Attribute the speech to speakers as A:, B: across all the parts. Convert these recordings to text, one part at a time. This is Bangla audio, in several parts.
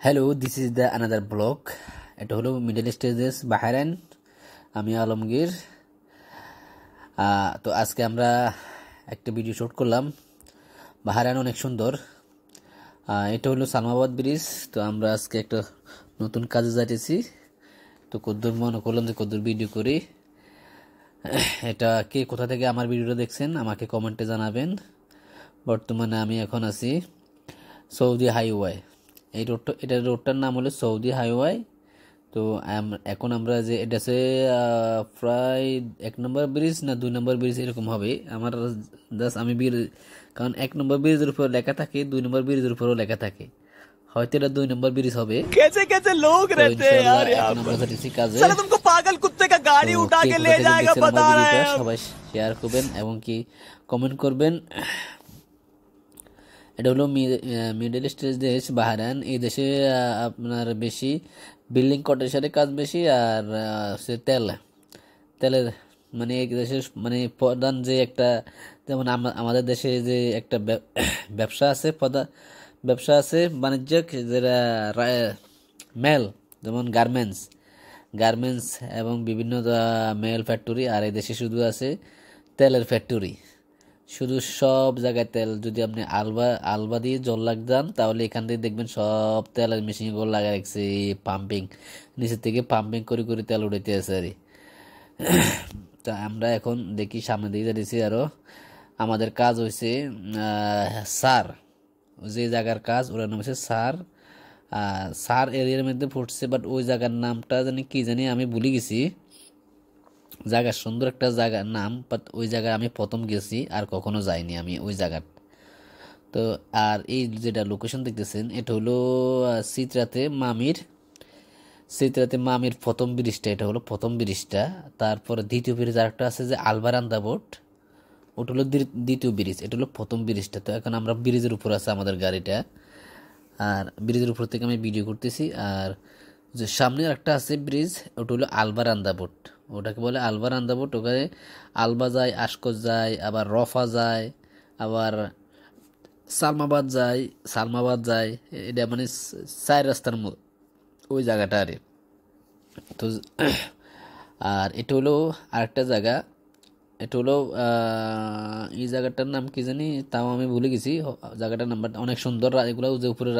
A: Hello, this is the another blog. এটা হলো মিডল স্টেজেস বাহরাইন। আমি আলমগীর। তো আজকে আমরা একটা ভিডিও শ্যুট করলাম। বাহরাইন অনেক সুন্দর। এটা হলো সালমাবাদ ব্রিজ। তো আমরা আজকে একটা নতুন কাজে যাইতেছি। তো কদ্দুর মনে করলাম যে কদ্দুর ভিডিও করি। এটা কে কোথা থেকে আমার ভিডিওটা দেখছেন আমাকে কমেন্টে জানাবেন। বর্তমানে আমি এখন আছি সৌদি হাইওয়ে। এটার রোডটার নাম হলো সৌদি হাইওয়ে। তো এখন আমরা যে এটা আছে প্রায় 1 নম্বর ব্রিজ না 2 নম্বর ব্রিজ এরকম হবে আমার জাস্ট আমি কারণ 1 নম্বর ব্রিজের উপর লেখা থাকে, 2 নম্বর ব্রিজের উপরও লেখা থাকে, হয়তো এটা 2 নম্বর ব্রিজ হবে।
B: कैसे कैसे लोग
A: তো
B: रहते हैं
A: ইনশাআল্লাহ
B: यार यहाँ
A: এখন আমরা
B: पर।
A: যাচ্ছি কাজে।
B: साला तुमको पागल कुत्ते का
A: তো
B: गाड़ी उठा
A: কে
B: के
A: কোথা
B: ले
A: থেকে
B: जाएगा
A: দেখছেন আমার
B: बता रहे
A: ভিডিওটা
B: हैं हम।
A: সবাই শেয়ার করবেন এবং কি কমেন্ট করবেন। এটা হলো মিডল স্টেজ দেশ বাহরাইন। এই দেশে আপনার বেশি বিল্ডিং কন্ট্রাকশনের কাজ বেশি, আর সে তেলের মানে এই দেশের মানে প্রধান যে একটা, যেমন আমাদের দেশে যে একটা ব্যবসা আছে, ব্যবসা আছে বাণিজ্যিক, যেটা মেল, যেমন গার্মেন্টস এবং বিভিন্ন মেল ফ্যাক্টরি। আর এই দেশে শুধু আছে তেলের ফ্যাক্টরি। শুধু সব জায়গায় তেল। যদি আপনি আলবা দিয়ে জল যান তাহলে এখান থেকে দেখবেন সব তেলের মেশিনগুলো লাগাই রাখছে, পাম্পিং, নিচের থেকে পাম্পিং করে করে তেল উঠাইতে আছে আর কি। তা আমরা এখন দেখি সামনে দিকে যাচ্ছি। আরো আমাদের কাজ হয়েছে সার, যে জায়গার কাজ ওটার নাম হচ্ছে সার এরিয়ার মধ্যে পড়ছে, বাট ওই জায়গার নামটা জানি কি জানি আমি ভুলে গেছি। জায়গা সুন্দর একটা জায়গার নাম, বাট ওই জায়গায় আমি প্রথম গেছি, আর কখনো যাইনি আমি ওই জায়গার। তো আর এই যেটা লোকেশন দেখতেছেন এটা হলো সিত্রাতে মামির প্রথম ব্রিজটা। এটা হলো প্রথম ব্রিজটা। তারপরে দ্বিতীয় ব্রিজ আরেকটা আছে যে আলবারান্দা বোট, ওটা হলো দ্বিতীয় ব্রিজ। এটা হলো প্রথম ব্রিজটা। তো এখন আমরা ব্রিজের উপর আছে আমাদের গাড়িটা, আর ব্রিজের উপর থেকে আমি ভিডিও করতেছি। আর যে সামনে একটা আছে ব্রিজ, ওটা হলো আলবারান্দা বোট। ওটাকে বলে আলবারান্দা বোট। ওখানে আলবা যায়, আশকোজ যায়, আবার রফা যায়, আবার সালমাবাদ যায়। এটা মানে 4 রাস্তার ওই জায়গাটা আরে। তো আর এটা হলো আরেকটা জায়গা। এটা হলো এই জায়গাটার নাম কি জানি, তাও আমি ভুলে গেছি জায়গাটার নাম্বার। অনেক সুন্দর এগুলো, যে উপরে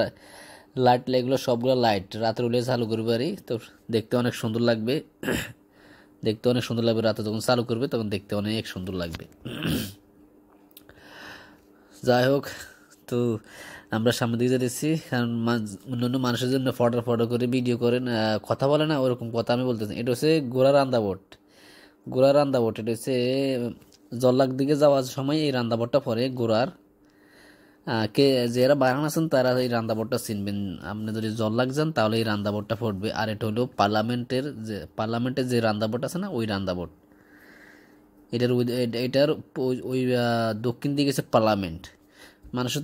A: লাইট, এগুলো সবগুলো লাইট রাতের হলে চালু করবে পারি। তো দেখতে অনেক সুন্দর লাগবে। রাতে যখন চালু করবে তখন দেখতে অনেক সুন্দর লাগবে। যাই হোক, তো আমরা সামনের দিকে যেতেছি, কারণ অন্যান্য মানুষের জন্য ফটো করে ভিডিও করেন, কথা বলে না, ওরকম কথা আমি বলতেছি। এটা হচ্ছে গোড়া রান্দাবোট। এটা হচ্ছে জল্লাক দিকে যাওয়ার সময় এই রান্দাবোটটা পরে গোড়ার। কে যারা বাগান আছেন তারা এই রান্দাবোটটা চিনবেন। আপনি যদি জল্লাক যান তাহলে এই রান্দাবোটটা পড়বে। আর এটা হলো পার্লামেন্টের যে রান্দাবোট আছে না, ওই রান্দাবোট। এটার ওই দক্ষিণ দিকে হচ্ছে পার্লামেন্ট। মানুষের